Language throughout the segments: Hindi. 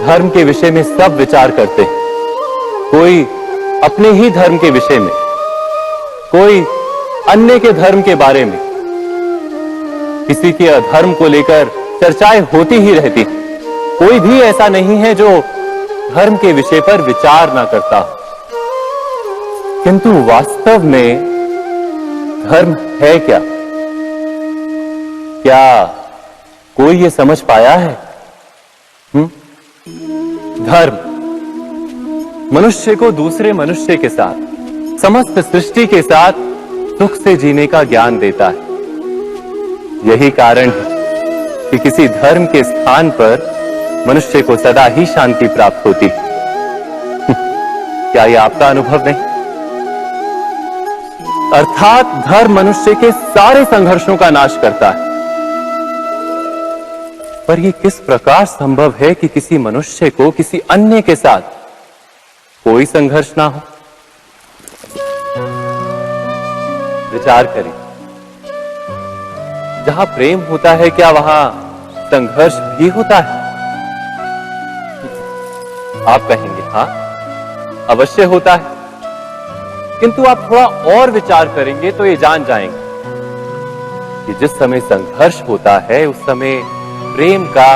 धर्म के विषय में सब विचार करते हैं। कोई अपने ही धर्म के विषय में, कोई अन्य के धर्म के बारे में। किसी के अधर्म को लेकर चर्चाएं होती ही रहती। कोई भी ऐसा नहीं है जो धर्म के विषय पर विचार ना करता हो। किंतु वास्तव में धर्म है क्या? क्या कोई ये समझ पाया है? धर्म मनुष्य को दूसरे मनुष्य के साथ, समस्त सृष्टि के साथ सुख से जीने का ज्ञान देता है। यही कारण है कि किसी धर्म के स्थान पर मनुष्य को सदा ही शांति प्राप्त होती है। क्या यह आपका अनुभव नहीं? अर्थात धर्म मनुष्य के सारे संघर्षों का नाश करता है। पर यह किस प्रकार संभव है कि किसी मनुष्य को किसी अन्य के साथ कोई संघर्ष ना हो? विचार करें, जहां प्रेम होता है क्या वहां संघर्ष भी होता है? आप कहेंगे हां, अवश्य होता है। किंतु आप थोड़ा और विचार करेंगे तो ये जान जाएंगे कि जिस समय संघर्ष होता है उस समय प्रेम का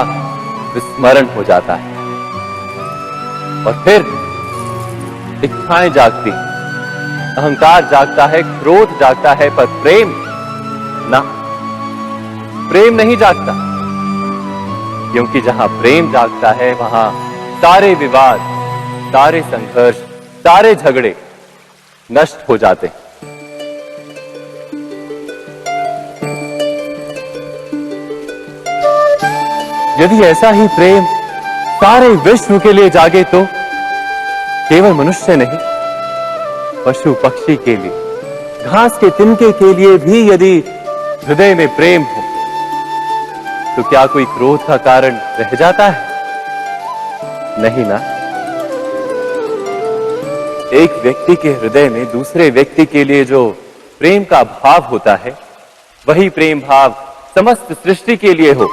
विस्मरण हो जाता है और फिर इच्छाएं जागती, अहंकार जागता है, क्रोध जागता है, पर प्रेम ना, प्रेम नहीं जागता। क्योंकि जहां प्रेम जागता है वहां सारे विवाद, सारे संघर्ष, सारे झगड़े नष्ट हो जाते हैं। यदि ऐसा ही प्रेम सारे विश्व के लिए जागे तो केवल मनुष्य नहीं, पशु पक्षी के लिए, घास के तिनके के लिए भी यदि हृदय में प्रेम हो तो क्या कोई क्रोध का कारण रह जाता है? नहीं ना। एक व्यक्ति के हृदय में दूसरे व्यक्ति के लिए जो प्रेम का भाव होता है, वही प्रेम भाव समस्त सृष्टि के लिए हो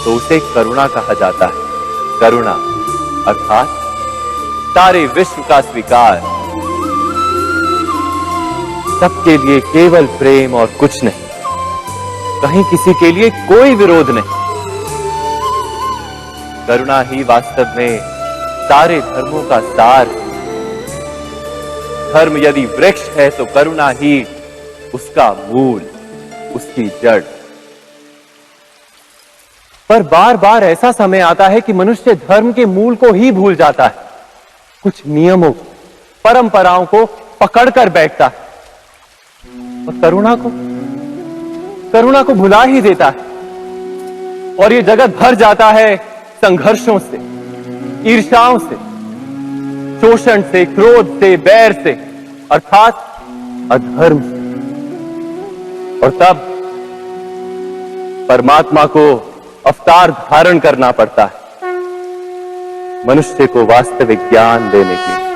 तो उसे करुणा कहा जाता है। करुणा अर्थात सारे विश्व का स्वीकार, सबके लिए केवल प्रेम और कुछ नहीं, कहीं किसी के लिए कोई विरोध नहीं। करुणा ही वास्तव में सारे धर्मों का सार है। धर्म यदि वृक्ष है तो करुणा ही उसका मूल, उसकी जड़। पर बार बार ऐसा समय आता है कि मनुष्य धर्म के मूल को ही भूल जाता है, कुछ नियमों, परंपराओं को पकड़कर बैठता है और करुणा को भुला ही देता है। और ये जगत भर जाता है संघर्षों से, ईर्ष्याओं से, शोषण से, क्रोध से, बैर से, अर्थात अधर्म से। और तब परमात्मा को अवतार धारण करना पड़ता है मनुष्य को वास्तविक ज्ञान देने के लिए।